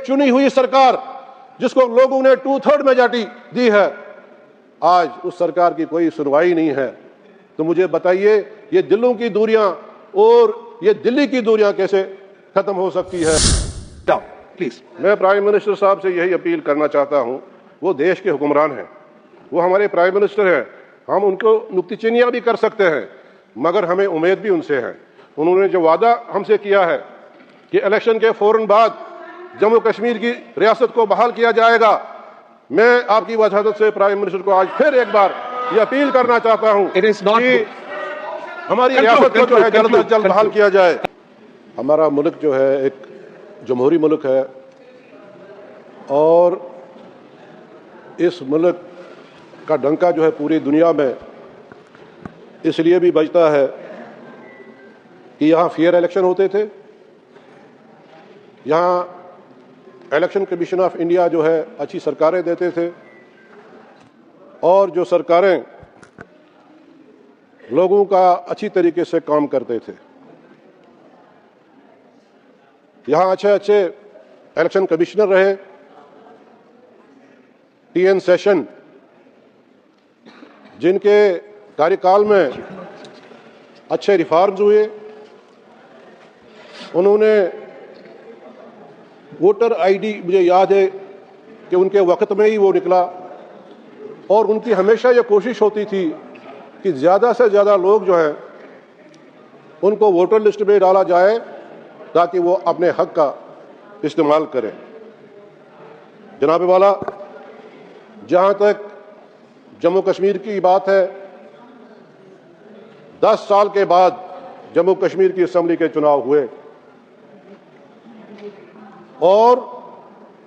चुनी हुई सरकार जिसको लोगों ने 2/3 मेजॉरिटी दी है, आज उस सरकार की कोई सुनवाई नहीं है। तो मुझे बताइए, ये दिलों की दूरियां और ये दिल्ली की दूरियां कैसे खत्म हो सकती है? प्लीज। मैं प्राइम मिनिस्टर साहब से यही अपील करना चाहता हूं, वो देश के हुक्मरान हैं, वो हमारे प्राइम मिनिस्टर हैं, हम उनको नुक्तिचीनियां भी कर सकते हैं, मगर हमें उम्मीद भी उनसे है। उन्होंने जो वादा हमसे किया है कि इलेक्शन के फौरन बाद जम्मू कश्मीर की रियासत को बहाल किया जाएगा, मैं आपकी वजाहत से प्राइम मिनिस्टर को आज फिर एक बार ये अपील करना चाहता हूं कि हमारी रियासत को जो है जल्द से जल्द बहाल किया जाए। हमारा मुल्क जो है एक जमहूरी मुल्क है और इस मुल्क का डंका जो है पूरी दुनिया में इसलिए भी बजता है कि यहाँ फेयर इलेक्शन होते थे, यहाँ इलेक्शन कमीशन ऑफ इंडिया जो है अच्छी सरकारें देते थे और जो सरकारें लोगों का अच्छी तरीके से काम करते थे। यहाँ अच्छे अच्छे इलेक्शन कमिश्नर रहे, टीएन सेशन जिनके कार्यकाल में अच्छे रिफॉर्म्स हुए, उन्होंने वोटर आईडी, मुझे याद है कि उनके वक्त में ही वो निकला और उनकी हमेशा ये कोशिश होती थी कि ज़्यादा से ज़्यादा लोग जो हैं उनको वोटर लिस्ट में डाला जाए ताकि वो अपने हक का इस्तेमाल करें। जनाब वाला, जहाँ तक जम्मू कश्मीर की बात है, 10 साल के बाद जम्मू कश्मीर की असेंबली के चुनाव हुए और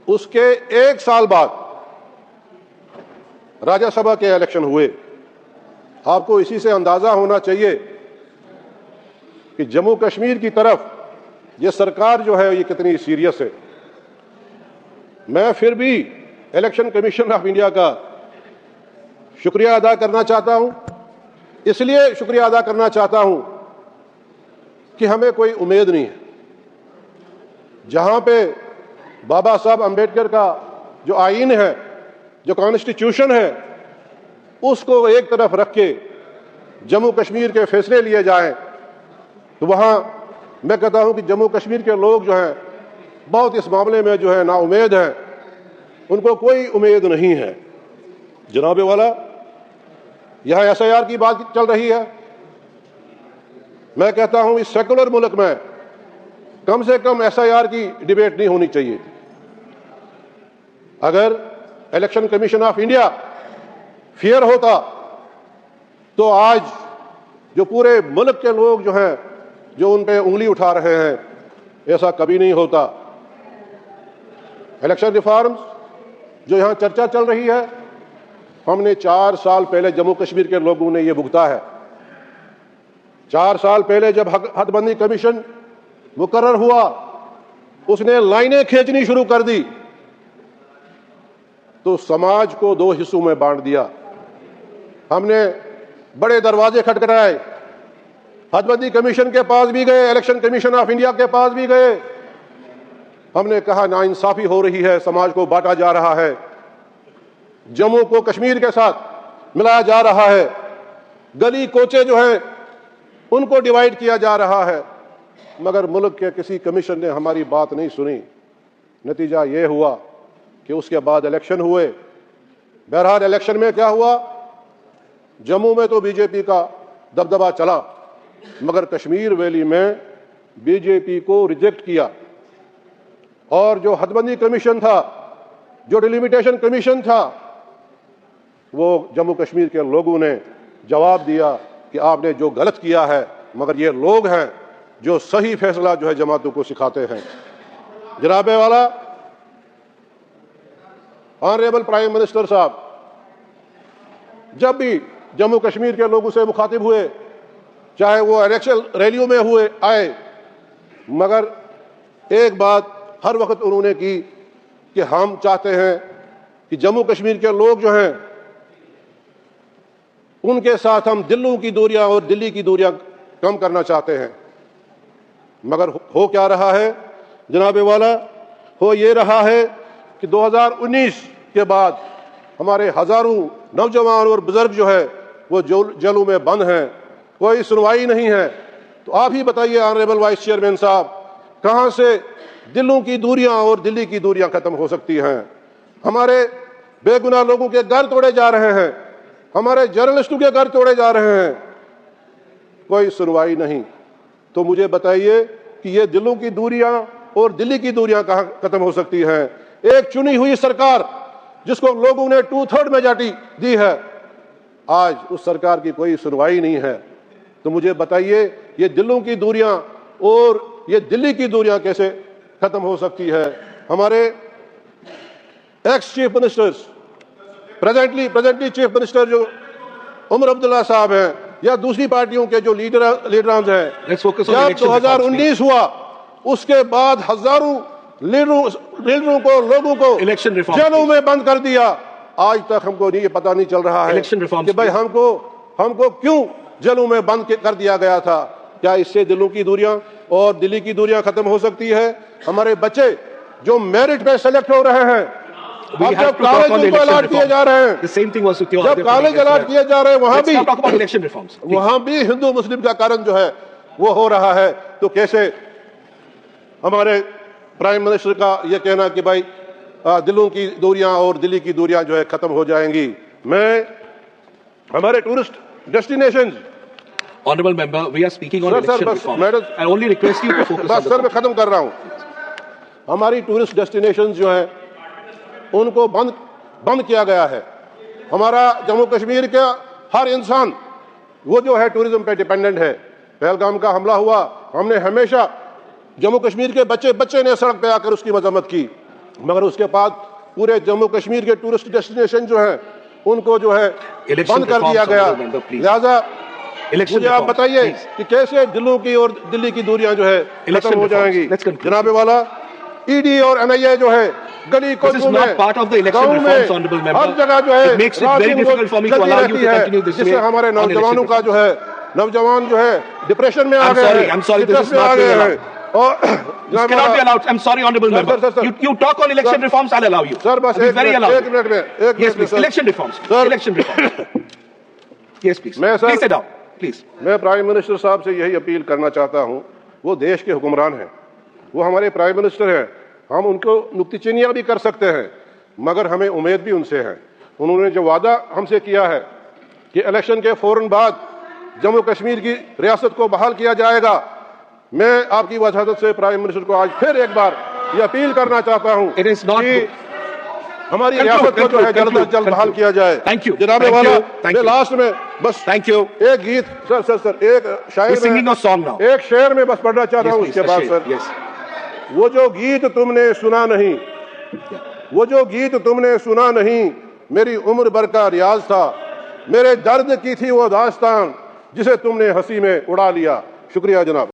उसके 1 साल बाद राज्यसभा के इलेक्शन हुए। आपको इसी से अंदाजा होना चाहिए कि जम्मू कश्मीर की तरफ ये सरकार जो है ये कितनी सीरियस है। मैं फिर भी इलेक्शन कमीशन ऑफ इंडिया का शुक्रिया अदा करना चाहता हूं। इसलिए शुक्रिया अदा करना चाहता हूं कि हमें कोई उम्मीद नहीं है। जहां पे बाबा साहब अंबेडकर का जो आईन है, जो कॉन्स्टिट्यूशन है, उसको एक तरफ रख के जम्मू कश्मीर के फैसले लिए जाएं, तो वहां मैं कहता हूं कि जम्मू कश्मीर के लोग जो हैं बहुत इस मामले में जो है नाउम्मीद हैं, उनको कोई उम्मीद नहीं है। जनाब वाला, यह एसआईआर की बात चल रही है। मैं कहता हूं इस सेकुलर मुल्क में कम से कम एसआईआर की डिबेट नहीं होनी चाहिए थी। अगर election commission of India fair होता तो आज जो पूरे मुल्क के लोग जो हैं जो उन पे उंगली उठा रहे हैं, ऐसा कभी नहीं होता। इलेक्शन रिफॉर्म्स जो यहां चर्चा चल रही है, हमने 4 साल पहले जम्मू कश्मीर के लोगों ने यह भुगता है। 4 साल पहले जब हदबंदी कमीशन मुकर्रर हुआ, उसने लाइनें खींचनी शुरू कर दी तो समाज को 2 हिस्सों में बांट दिया। हमने बड़े दरवाजे खटखटाए, हदबंदी कमीशन के पास भी गए, इलेक्शन कमीशन ऑफ इंडिया के पास भी गए। हमने कहा नाइंसाफी हो रही है, समाज को बांटा जा रहा है, जम्मू को कश्मीर के साथ मिलाया जा रहा है, गली कोचे जो हैं उनको डिवाइड किया जा रहा है, मगर मुल्क के किसी कमीशन ने हमारी बात नहीं सुनी। नतीजा ये हुआ कि उसके बाद इलेक्शन हुए। बहरहाल इलेक्शन में क्या हुआ, जम्मू में तो बीजेपी का दबदबा चला, मगर कश्मीर वैली में बीजेपी को रिजेक्ट किया और जो हदबंदी कमीशन था, जो डिलिमिटेशन कमीशन था, वो जम्मू कश्मीर के लोगों ने जवाब दिया कि आपने जो गलत किया है, मगर ये लोग हैं जो सही फैसला जो है जमातों को सिखाते हैं। जनाबे वाला, ऑनरेबल प्राइम मिनिस्टर साहब जब भी जम्मू कश्मीर के लोगों से मुखातिब हुए, चाहे वो इलेक्शन रैलियों में हुए आए, मगर एक बात हर वक्त उन्होंने की कि हम चाहते हैं कि जम्मू कश्मीर के लोग जो हैं उनके साथ हम दिलों की दूरियां और दिल्ली की दूरियां कम करना चाहते हैं। मगर हो क्या रहा है जनाबे वाला, हो ये रहा है कि 2019 के बाद हमारे हजारों नौजवान और बुजुर्ग जो है वो जेलों में बंद हैं, कोई सुनवाई नहीं है। तो आप ही बताइए ऑनरेबल वाइस चेयरमैन साहब, कहां से दिलों की दूरियां और दिल्ली की दूरियां खत्म हो सकती हैं? हमारे बेगुनाह लोगों के घर तोड़े जा रहे हैं, हमारे जर्नलिस्टों के घर तोड़े जा रहे हैं, कोई सुनवाई नहीं। तो मुझे बताइए कि ये दिलों की दूरियां और दिल्ली की दूरियां कहां खत्म हो सकती हैं? एक चुनी हुई सरकार जिसको लोगों ने 2/3 मेजॉरिटी दी है, आज उस सरकार की कोई सुनवाई नहीं है। तो मुझे बताइए ये दिलों की दूरियां और ये दिल्ली की दूरियां कैसे खत्म हो सकती है? हमारे ex chief ministers, presently chief minister जो उमर अब्दुल्ला साहब हैं या दूसरी पार्टियों के जो लीडर्स हैं, जब 2019 हुआ उसके बाद हजारों लीडरों को, लोगों को जेलों में बंद कर दिया। आज तक हमको ये पता नहीं चल रहा है कि भाई हमको क्यों जेलों में बंद कर दिया गया था। क्या इससे दिलों की दूरियां और दिल्ली की दूरियां खत्म हो सकती है? हमारे बच्चे जो मेरिट पे सेलेक्ट हो रहे हैं, अब जब कॉलेज उनको अलॉट किए जा रहे हैं, जब कॉलेज अलॉट किए जा रहे हैं, वहां भी हिंदू मुस्लिम का कारण जो है वो हो रहा है। तो कैसे हमारे प्राइम मिनिस्टर का ये कहना कि भाई दिलों की दूरियां और दिल्ली की दूरियां जो है खत्म हो जाएंगी? मैं हमारे tourist destinations, Honorable member, we are speaking on election reform. I only request you to focus on the sir मैं खत्म कर रहा हूं। हमारी टूरिस्ट डेस्टिनेशंस जो हैं उनको बंद किया गया है। हमारा जम्मू कश्मीर का हर इंसान वो जो है टूरिज्म पे डिपेंडेंट है। पहलगाम का हमला हुआ, हमने हमेशा जम्मू कश्मीर के बच्चे ने सड़क पे आकर उसकी मजम्मत की, मगर उसके बाद पूरे जम्मू कश्मीर के टूरिस्ट डेस्टिनेशन जो है उनको जो है बंद कर दिया गया। लिहाजा मुझे आप बताइए कि कैसे दिलों की और दिल्ली की दूरियां जो है खत्म हो जाएंगी? जनाबे वाला ईडी और एनआईए जो है गली को हर जगह जो है जिससे हमारे नौजवानों का जो है नौजवान जो है डिप्रेशन में आ गए हैं। I'm sorry, honorable member. You talk on election reforms, I'll allow you. Sir, बस एक मिनट में yes, please. Election reforms. Election reforms. Yes, please. Please sit down. Please. मैं प्राइम मिनिस्टर साहब से यही अपील करना चाहता हूं। वो देश के हुक्मरान हैं, वो हमारे प्राइम मिनिस्टर हैं, हम उनको नुक्तिचीनियां भी कर सकते हैं, मगर हमें उम्मीद भी उनसे है। उन्होंने जो वादा हमसे किया है कि इलेक्शन के फौरन बाद जम्मू कश्मीर की रियासत को बहाल किया जाएगा, मैं आपकी वजाहत से प्राइम मिनिस्टर को आज फिर एक बार ये अपील करना चाहता हूं कि हमारी रियासत को जो है जल्द से जल्द बहाल किया जाए। जनाबे वाला मैं लास्ट में बस एक गीत सर एक शायर एक शेर में बस पढ़ना चाहता हूं। उसके बाद सर वो जो गीत तुमने सुना नहीं, वो जो गीत तुमने सुना नहीं, मेरी उम्र भर का रियाज था, मेरे दर्द की थी वो दास्तान जिसे तुमने हंसी में उड़ा लिया। शुक्रिया जनाब।